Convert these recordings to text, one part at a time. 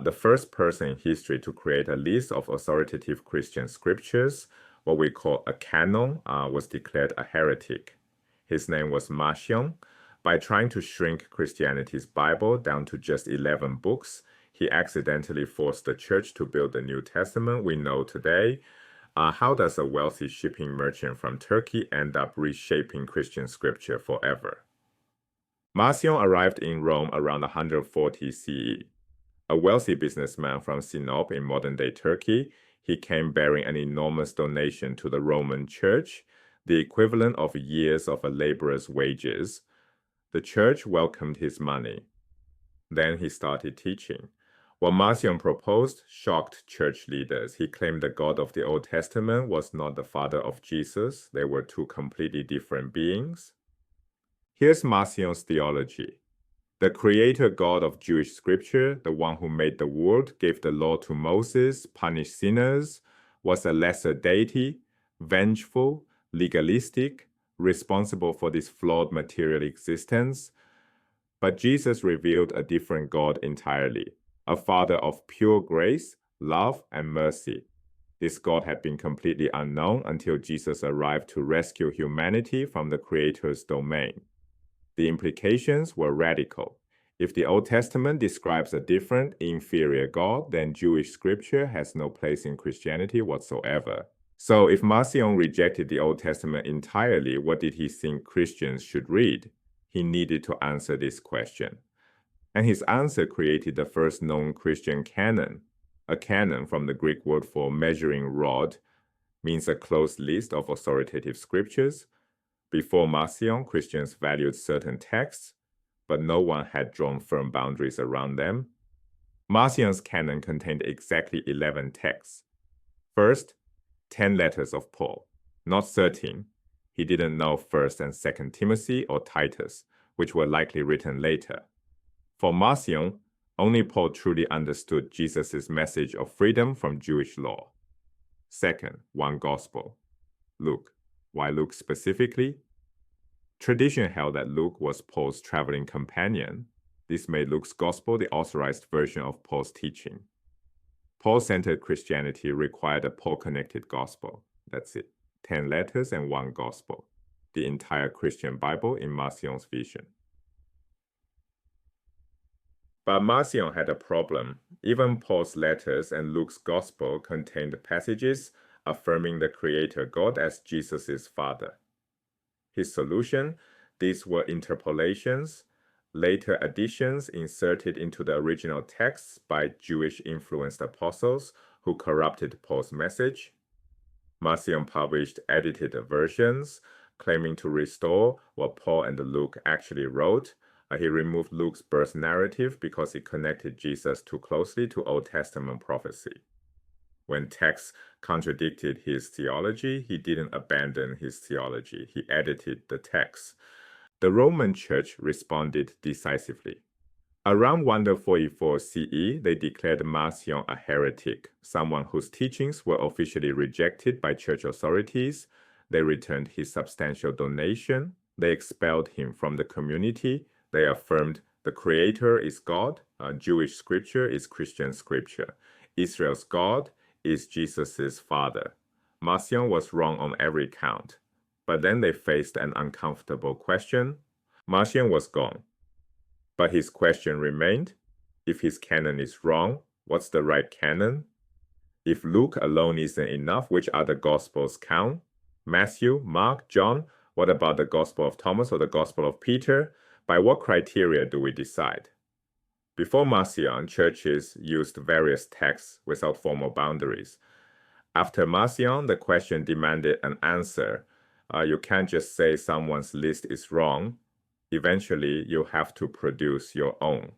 the first person in history to create a list of authoritative Christian scriptures, what we call a canon, was declared a heretic. His name was Marcion. By trying to shrink Christianity's Bible down to just 11 books, he accidentally forced the church to build the New Testament we know today. How does a wealthy shipping merchant from Turkey end up reshaping Christian scripture forever? Marcion arrived in Rome around 140 CE. A wealthy businessman from Sinop in modern-day Turkey, he came bearing an enormous donation to the Roman Church, the equivalent of years of a laborer's wages. The church welcomed his money. Then he started teaching. What Marcion proposed shocked church leaders. He claimed the God of the Old Testament was not the Father of Jesus. They were two completely different beings. Here's Marcion's theology. The creator God of Jewish scripture, the one who made the world, gave the law to Moses, punished sinners, was a lesser deity, vengeful, legalistic, responsible for this flawed material existence. But Jesus revealed a different God entirely, a Father of pure grace, love, and mercy. This God had been completely unknown until Jesus arrived to rescue humanity from the Creator's domain. The implications were radical. If the Old Testament describes a different, inferior God, then Jewish scripture has no place in Christianity whatsoever. So if Marcion rejected the Old Testament entirely, what did he think Christians should read? He needed to answer this question. And his answer created the first known Christian canon. A canon, from the Greek word for measuring rod, means a closed list of authoritative scriptures. Before Marcion, Christians valued certain texts, but no one had drawn firm boundaries around them. Marcion's canon contained exactly 11 texts. First, 10 letters of Paul, not 13. He didn't know 1st and 2nd Timothy or Titus, which were likely written later. For Marcion, only Paul truly understood Jesus' message of freedom from Jewish law. Second, one gospel, Luke. Why Luke specifically? Tradition held that Luke was Paul's traveling companion. This made Luke's gospel the authorized version of Paul's teaching. Paul-centered Christianity required a Paul-connected gospel. That's it. 10 letters and one gospel. The entire Christian Bible in Marcion's vision. But Marcion had a problem. Even Paul's letters and Luke's gospel contained passages affirming the Creator God as Jesus' Father. His solution: these were interpolations, later additions inserted into the original texts by Jewish-influenced apostles who corrupted Paul's message. Marcion published edited versions, claiming to restore what Paul and Luke actually wrote. He removed Luke's birth narrative because it connected Jesus too closely to Old Testament prophecy. When texts contradicted his theology, he didn't abandon his theology. He edited the text. The Roman Church responded decisively. Around 144 CE, they declared Marcion a heretic, someone whose teachings were officially rejected by church authorities. They returned his substantial donation. They expelled him from the community. They affirmed the Creator is God, Jewish scripture is Christian scripture. Israel's God is Jesus' Father. Marcion was wrong on every count. But then they faced an uncomfortable question. Marcion was gone. But his question remained: if his canon is wrong, what's the right canon? If Luke alone isn't enough, which other Gospels count? Matthew, Mark, John? What about the Gospel of Thomas or the Gospel of Peter? By what criteria do we decide? Before Marcion, churches used various texts without formal boundaries. After Marcion, the question demanded an answer. You can't just say someone's list is wrong. Eventually, you have to produce your own.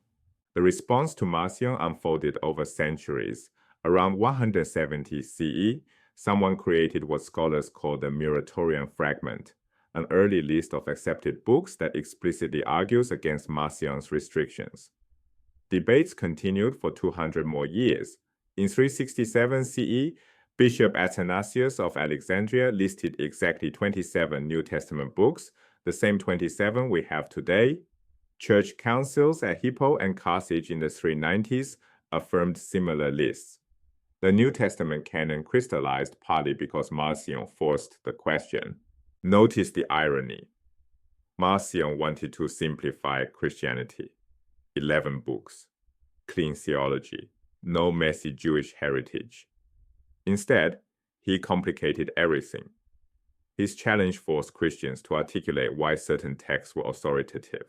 The response to Marcion unfolded over centuries. Around 170 CE, someone created what scholars call the Muratorian Fragment, an early list of accepted books that explicitly argues against Marcion's restrictions. Debates continued for 200 more years. In 367 CE, Bishop Athanasius of Alexandria listed exactly 27 New Testament books, the same 27 we have today. Church councils at Hippo and Carthage in the 390s affirmed similar lists. The New Testament canon crystallized partly because Marcion forced the question. Notice the irony. Marcion wanted to simplify Christianity. 11 books, clean theology, no messy Jewish heritage. Instead, he complicated everything. His challenge forced Christians to articulate why certain texts were authoritative.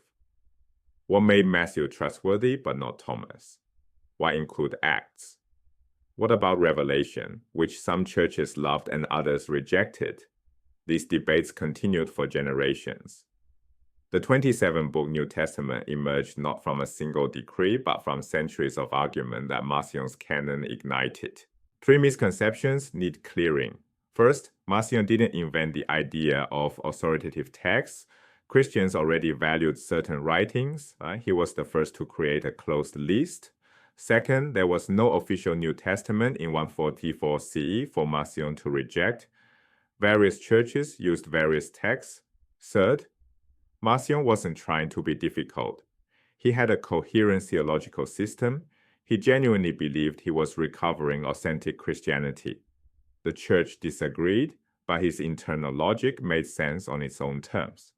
What made Matthew trustworthy but not Thomas? Why include Acts? What about Revelation, which some churches loved and others rejected? These debates continued for generations. The 27-book New Testament emerged not from a single decree, but from centuries of argument that Marcion's canon ignited. 3 misconceptions need clearing. First, Marcion didn't invent the idea of authoritative texts. Christians already valued certain writings. He was the first to create a closed list. Second, there was no official New Testament in 144 CE for Marcion to reject. Various churches used various texts. Third, Marcion wasn't trying to be difficult. He had a coherent theological system. He genuinely believed he was recovering authentic Christianity. The church disagreed, but his internal logic made sense on its own terms.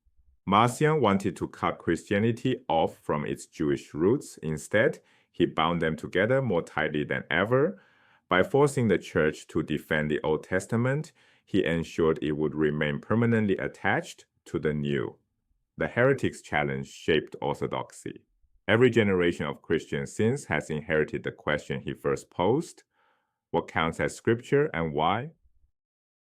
Marcion wanted to cut Christianity off from its Jewish roots. Instead, he bound them together more tightly than ever. By forcing the church to defend the Old Testament, he ensured it would remain permanently attached to the New. The Heretic's challenge shaped orthodoxy. Every generation of Christians since has inherited the question he first posed: what counts as scripture and why?